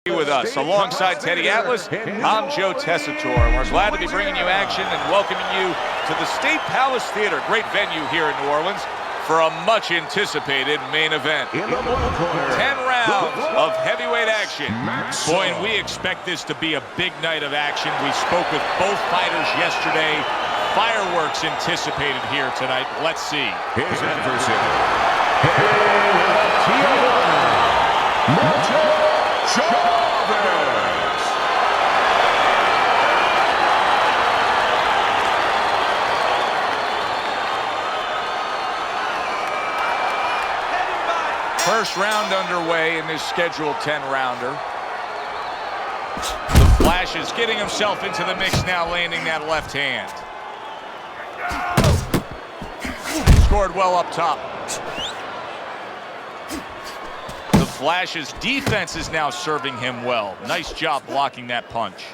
With us, alongside Teddy Atlas, I'm Joe Tessitore, and we're glad to be bringing you action and welcoming you to the State Palace Theater, great venue here in New Orleans, for a much-anticipated main event. 10 rounds of heavyweight action. Boy, and we expect this to be a big night of action. We spoke with both fighters yesterday. Fireworks anticipated here tonight. Let's see. His adversary, Martin Chavez. First round underway in this scheduled 10-rounder. The Flash is getting himself into the mix now, landing that left hand. Scored well up top. The Flash's defense is now serving him well. Nice job blocking that punch.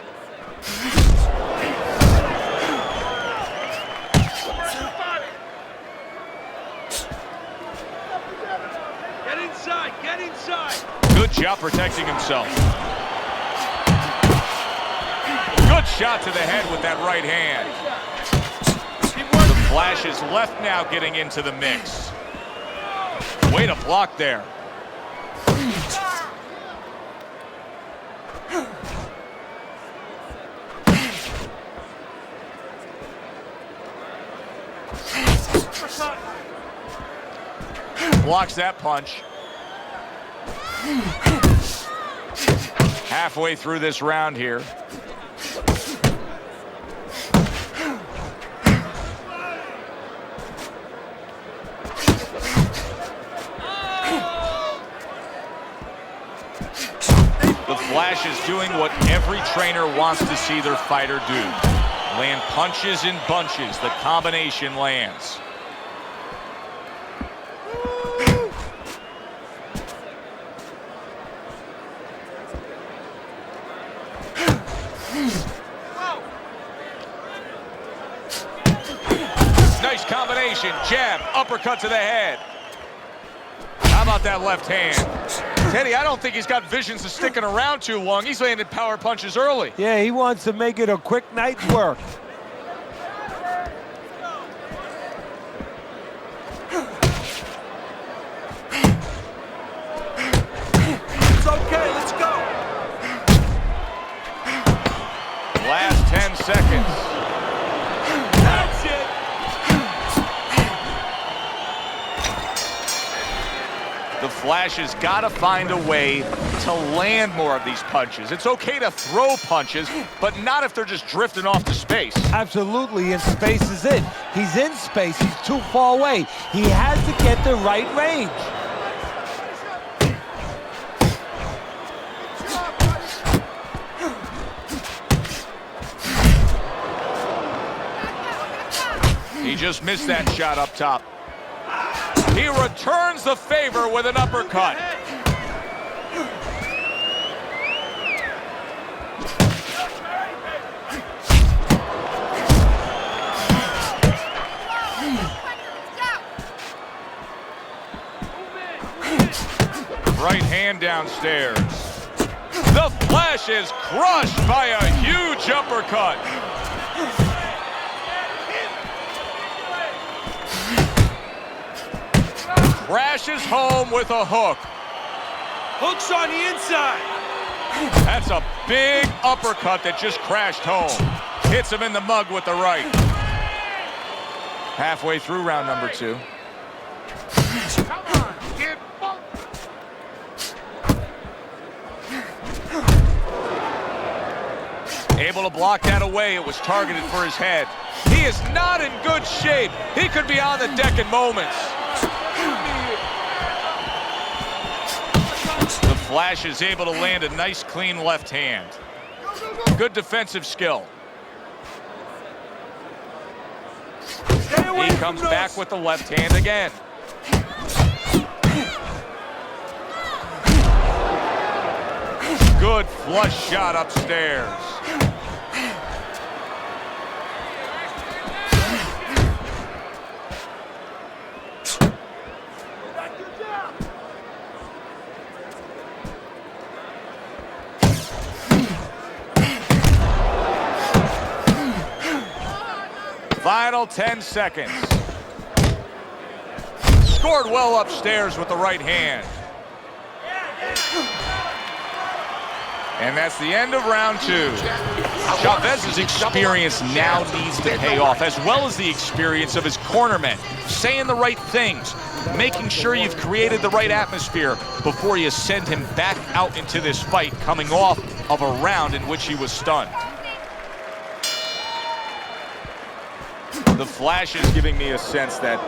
Get inside, get inside. Good job protecting himself. Good shot to the head with that right hand. The Flash is left now getting into the mix. Way to block there. Blocks that punch. Halfway through this round here. The Flash is doing what every trainer wants to see their fighter do. Land punches in bunches. The combination lands. Nice combination. Jab, uppercut to the head. How about that left hand? Teddy, I don't think he's got visions of sticking around too long. He's landed power punches early. Yeah, he wants to make it a quick night's work. It's okay, let's go. Last 10 seconds. That's it. The Flash has got to find a way to land more of these punches. It's okay to throw punches, but not if they're just drifting off to space. Absolutely, and space is it. He's in space, he's too far away. He has to get the right range. He just missed that shot up top. He returns the favor with an uppercut. Right hand downstairs. The Flash is crushed by a huge uppercut. Crashes home with a hook. Hook's on the inside. That's a big uppercut that just crashed home. Hits him in the mug with the right. Halfway through round number 2. Come on, get Able to block that away. It was targeted for his head. He is not in good shape. He could be on the deck in moments. The Flash is able to land a nice, clean left hand. Good defensive skill. He comes back with the left hand again. Good flush shot upstairs. final 10 seconds. Scored well upstairs with the right hand. And that's the end of round 2. Chavez's experience now needs to pay off, as well as the experience of his cornermen, saying the right things, making sure you've created the right atmosphere before you send him back out into this fight, coming off of a round in which he was stunned. The Flash is giving me a sense that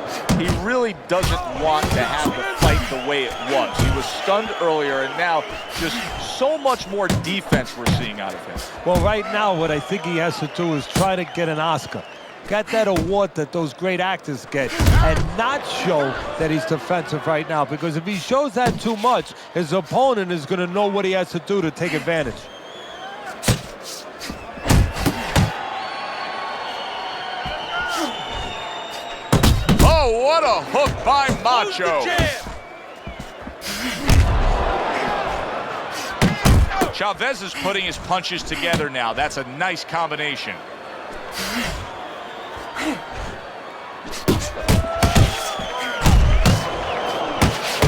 he really doesn't want to have the fight the way it was. He was stunned earlier, and now just so much more defense we're seeing out of him. Well, right now, what I think he has to do is try to get an Oscar. Get that award that those great actors get, and not show that he's defensive right now, because if he shows that too much, his opponent is going to know what he has to do to take advantage. Oh, what a hook by Macho. Chavez is putting his punches together now. That's a nice combination.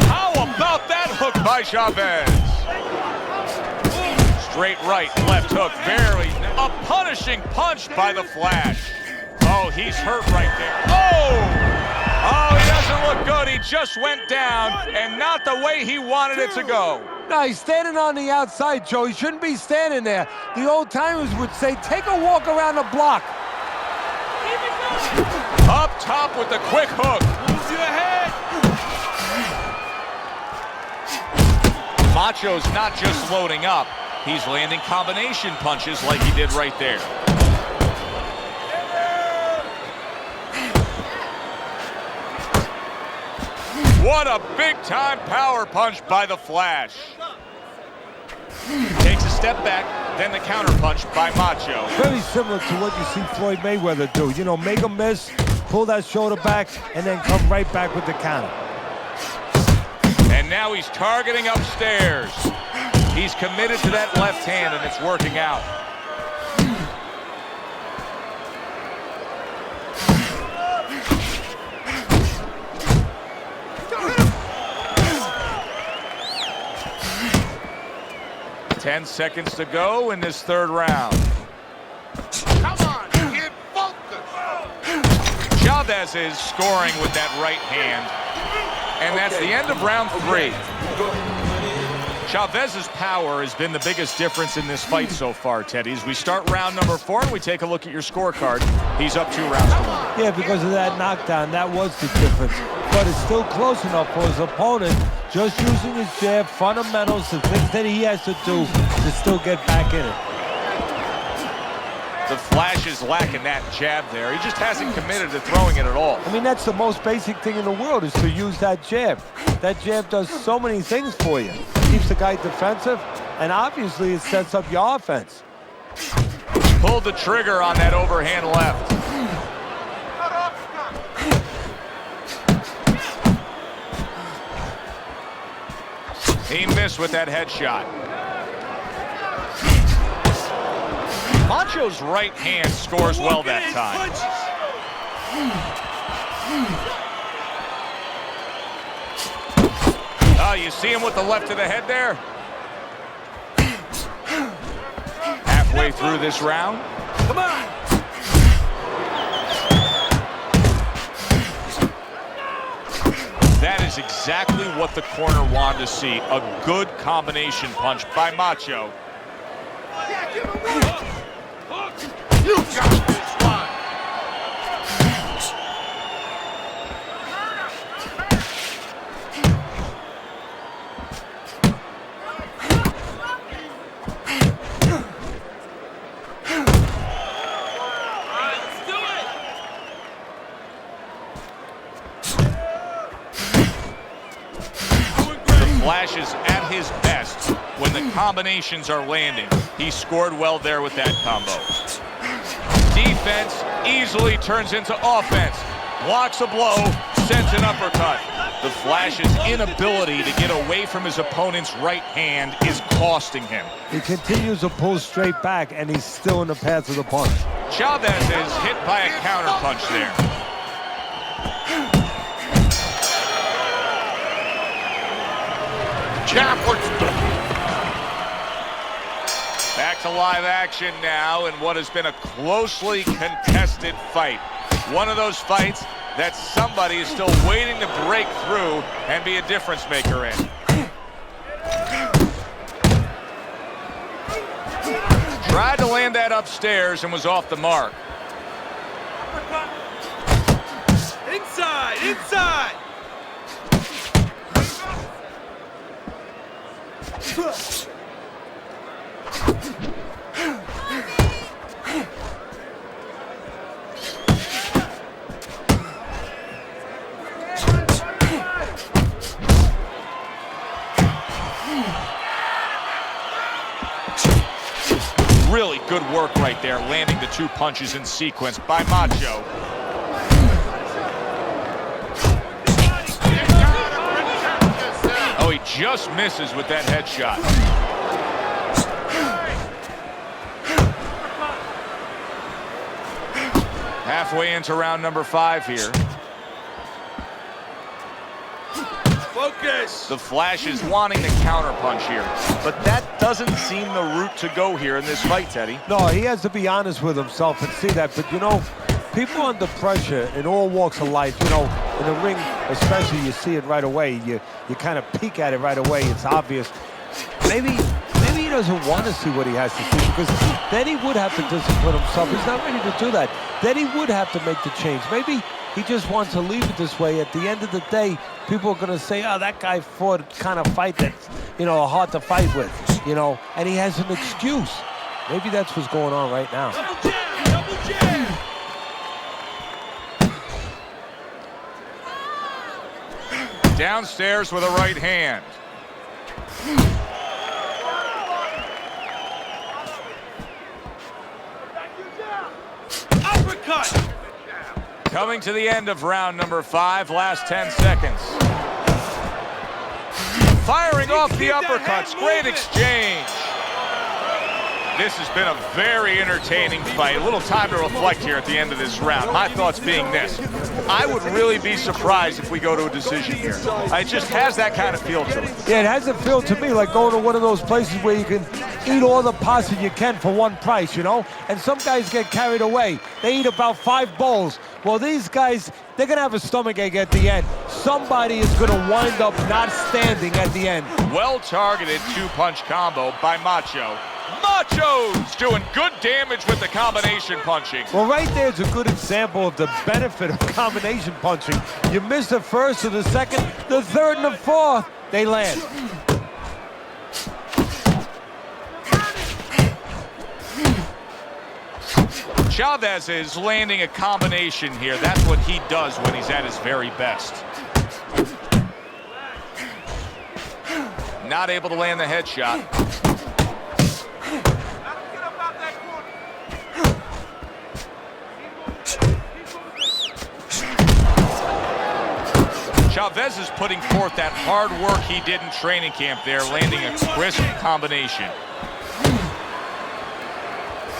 How about that hook by Chavez? Straight right, left hook, barely. A punishing punch by the Flash. Oh, he's hurt right there. Oh! Oh, he doesn't look good. He just went down, and not the way he wanted it to go. No, he's standing on the outside, Joe. He shouldn't be standing there. The old timers would say, take a walk around the block. Up top with the quick hook. Move your head. Macho's not just loading up. He's landing combination punches like he did right there. What a big-time power punch by the Flash. Takes a step back, then the counter punch by Macho. Very similar to what you see Floyd Mayweather do. You know, make a miss, pull that shoulder back, and then come right back with the counter. And now he's targeting upstairs. He's committed to that left hand, and it's working out. Ten seconds to go in this third round. Come on, get focused. Chavez is scoring with that right hand. And that's the end of round 3. Chavez's power has been the biggest difference in this fight so far, Teddy. As we start round number 4 and we take a look at your scorecard, he's up 2 rounds to 1. Yeah, because of that knockdown, that was the difference. But it's still close enough for his opponent, just using his jab, fundamentals, the things that he has to do to still get back in it. The Flash is lacking that jab there. He just hasn't committed to throwing it at all. I mean, that's the most basic thing in the world, is to use that jab. That jab does so many things for you. Keeps the guy defensive, and obviously it sets up your offense. Pulled the trigger on that overhand left. He missed with that headshot. Macho's right hand scores well that time. Oh, you see him with the left of the head there? Halfway through this round. Come on. That is exactly what the corner wanted to see. A good combination punch by Macho. Yeah, give him one. Hook. You got this one. Flash is at his best when the combinations are landing. He scored well there with that combo. Defense easily turns into offense. Blocks a blow, sends an uppercut. The Flash's inability to get away from his opponent's right hand is costing him. He continues to pull straight back, and he's still in the path of the punch. Chavez is hit by a counter punch there. Back to live action now in what has been a closely contested fight. One of those fights that somebody is still waiting to break through and be a difference maker in. Tried to land that upstairs and was off the mark. Inside, inside. Really good work right there, landing the 2 punches in sequence by Macho. Oh, he just misses with that headshot. Halfway into round number 5 here. Focus. The Flash is wanting the counterpunch here, but that doesn't seem the route to go here in this fight, Teddy. No, he has to be honest with himself and see that. But, you know, people under pressure in all walks of life, you know, in the ring especially, you see it right away. You kind of peek at it right away. It's obvious. Maybe he doesn't want to see what he has to see, because then he would have to discipline himself. He's not ready to do that. Then he would have to make the change. Maybe he just wants to leave it this way. At the end of the day, people are going to say, oh, that guy fought a kind of fight that's, you know, hard to fight with, you know, and he has an excuse. Maybe that's what's going on right now. Double jab, double jab. Downstairs with a right hand. Uppercut. Coming to the end of round number 5, last 10 seconds. Firing off the uppercuts, great exchange. This has been a very entertaining fight. A little time to reflect here at the end of this round. My thoughts being this: I would really be surprised if we go to a decision here. It just has that kind of feel to it. Yeah, it has a feel to me like going to one of those places where you can eat all the pasta you can for one price, you know? And some guys get carried away. They eat about 5 bowls. Well, these guys, they're going to have a stomachache at the end. Somebody is going to wind up not standing at the end. Well-targeted 2-punch combo by Macho. Macho's doing good damage with the combination punching. Well, right there's a good example of the benefit of combination punching. You miss the first or the second, the third and the fourth, they land. Chavez is landing a combination here. That's what he does when he's at his very best. Not able to land the headshot. Chavez is putting forth that hard work he did in training camp there, landing a crisp combination.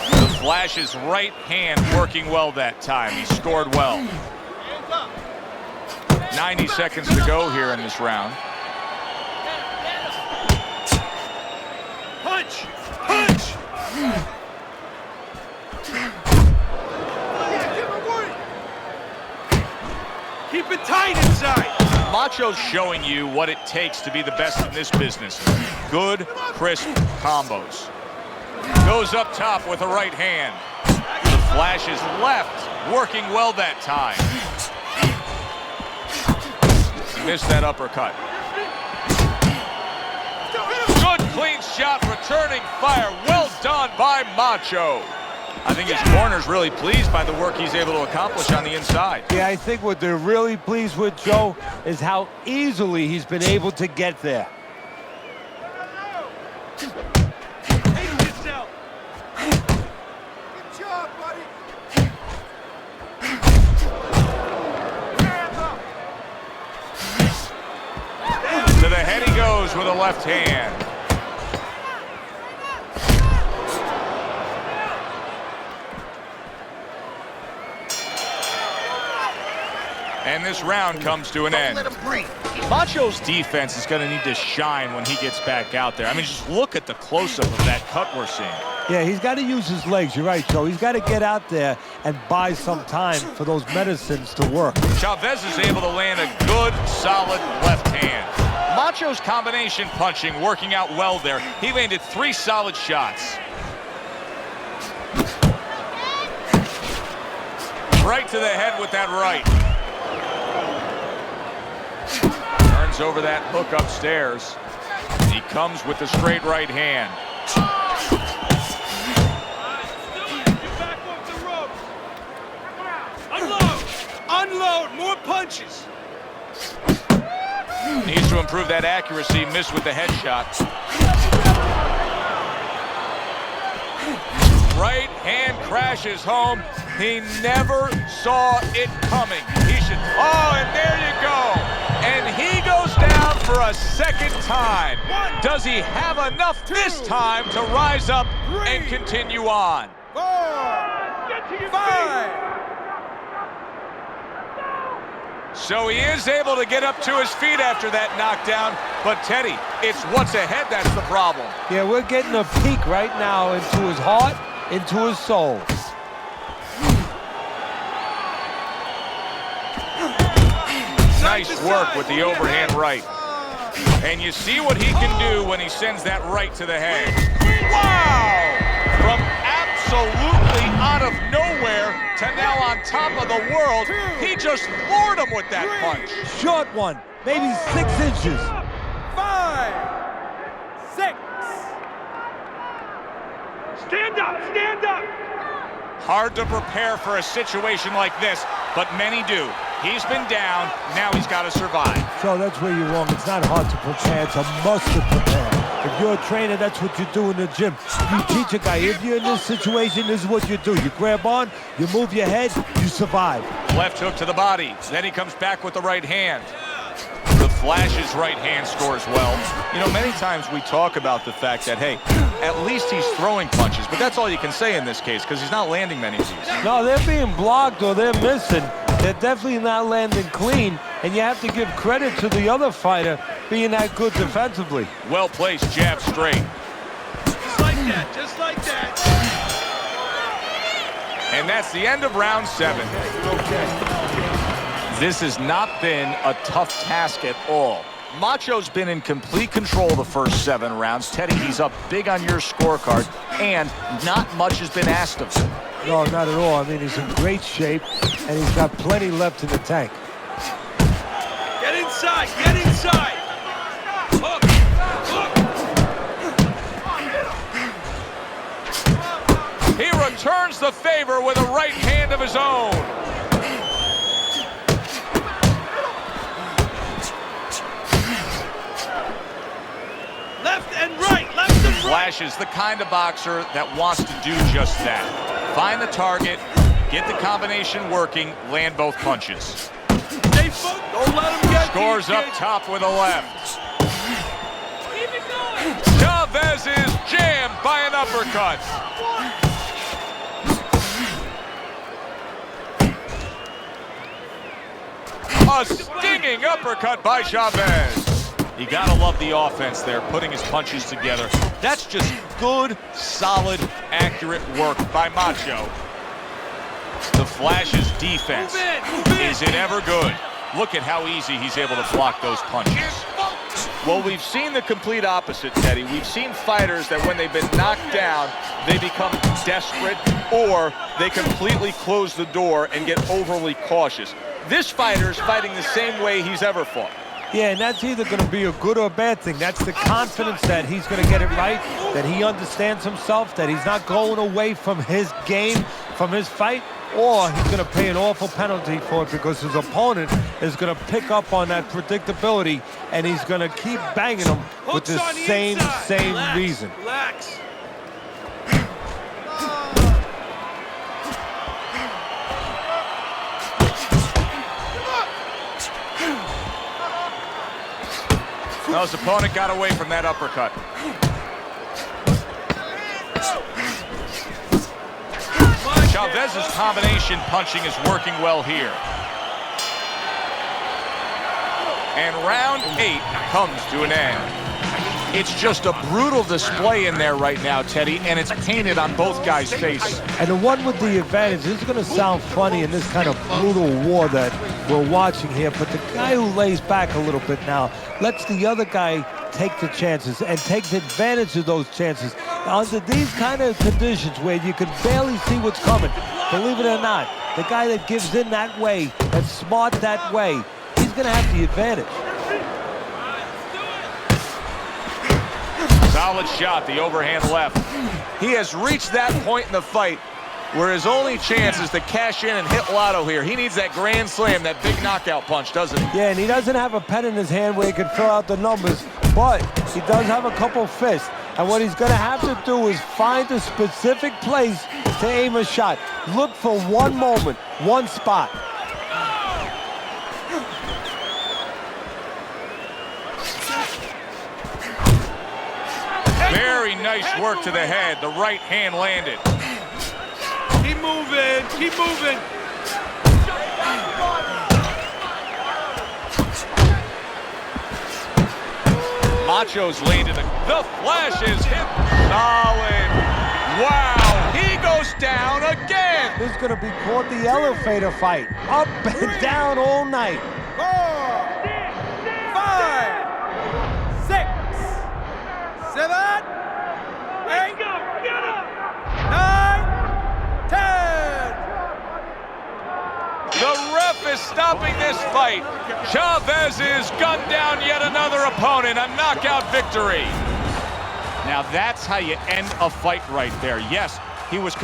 The Flash's right hand working well that time. He scored well. 90 seconds to go here in this round. Punch! Punch! Keep it tight inside. Macho's showing you what it takes to be the best in this business. Good, crisp combos. Goes up top with a right hand. The Flash is left, working well that time. Missed that uppercut. Good clean shot, returning fire. Well done by Macho. I think his corner's really pleased by the work he's able to accomplish on the inside. Yeah, I think what they're really pleased with, Joe, is how easily he's been able to get there. Hate yourself. Good job, buddy. Hands up. with a left hand. And this round comes to an end. Let him breathe. Macho's defense is going to need to shine when he gets back out there. I mean, just look at the close-up of that cut we're seeing. Yeah, he's got to use his legs. You're right, Joe. He's got to get out there and buy some time for those medicines to work. Chavez is able to land a good, solid left hand. Macho's combination punching working out well there. He landed 3 solid shots. Right to the head with that right. Turns over that hook upstairs. He comes with the straight right hand. Unload, more punches. Needs to improve that accuracy. Missed with the headshot. Right hand crashes home. He never saw it coming. He should. Oh, and there you go. And he goes down for a second time. Does he have enough this time to rise up and continue on? 4, 5. So he is able to get up to his feet after that knockdown. But Teddy, it's what's ahead that's the problem. Yeah, we're getting a peek right now into his heart, into his soul. Nice work with the overhand right. And you see what he can do when he sends that right to the head. Wow! From absolutely out of nowhere to now on top of the world, he just floored him with that punch. Short one, maybe 6 inches. 5, 6. Stand up, stand up. Hard to prepare for a situation like this, but many do. He's been down, now he's got to survive. So that's where you're wrong. It's not hard to prepare, it's a must to prepare. If you're a trainer, that's what you do in the gym. You teach a guy, if you're in this situation, this is what you do. You grab on, you move your head, you survive. Left hook to the body, then he comes back with the right hand. The Flash's right hand scores well. You know, many times we talk about the fact that, hey, at least he's throwing punches, but that's all you can say in this case because he's not landing many of these. No, they're being blocked or they're missing. They're definitely not landing clean, and you have to give credit to the other fighter being that good defensively. Well placed jab straight. Just like that, just like that. And that's the end of round 7. This has not been a tough task at all. Macho's been in complete control the first 7 rounds. Teddy, he's up big on your scorecard, and not much has been asked of him. No, not at all. I mean, he's in great shape, and he's got plenty left in the tank. Get inside, get inside. Hook, hook. He returns the favor with a right hand of his own. Left and right, left and right. Flash is the kind of boxer that wants to do just that. Find the target, get the combination working, land both punches. Stay focused, don't let him get Scores you, up kid. top with a left. Keep it going. Chavez is jammed by an uppercut. A stinging uppercut by Chavez. You gotta love the offense there, putting his punches together. That's just good, solid, accurate work by Macho. The Flash's defense, Move in. is it ever good? Look at how easy he's able to block those punches. Well, we've seen the complete opposite, Teddy. We've seen fighters that when they've been knocked down, they become desperate or they completely close the door and get overly cautious. This fighter's fighting the same way he's ever fought. Yeah, and that's either going to be a good or a bad thing. That's the confidence that he's going to get it right, that he understands himself, that he's not going away from his game, from his fight, or he's going to pay an awful penalty for it because his opponent is going to pick up on that predictability and he's going to keep banging him with the same Relax, reason. Relax. Well, his opponent got away from that uppercut. Chavez's combination punching is working well here. And round 8 comes to an end. It's just a brutal display in there right now, Teddy, and it's painted on both guys' face. And the one with the advantage, this is going to sound funny in this kind of brutal war that we're watching here, but the guy who lays back a little bit now lets the other guy take the chances and takes advantage of those chances. Under these kind of conditions where you can barely see what's coming, believe it or not, the guy that gives in that way, that's smart that way, he's going to have the advantage. Solid shot, the overhand left. He has reached that point in the fight where his only chance is to cash in and hit lotto here. He needs that grand slam, that big knockout punch, doesn't he? Yeah, and he doesn't have a pen in his hand where he can throw out the numbers, but he does have a couple fists. And what he's going to have to do is find a specific place to aim a shot. Look for one moment, one spot. Very nice work to the head. The right hand landed. Keep moving, keep moving. Macho's landed. The flash is hit. Solid. Wow, he goes down again. This is going to be called the elevator fight. Up and down all night. 4, 5, 6, 7, 8, 9, 10. The ref is stopping this fight. Chavez is gunned down yet another opponent. A knockout victory. Now that's how you end a fight right there. Yes, he was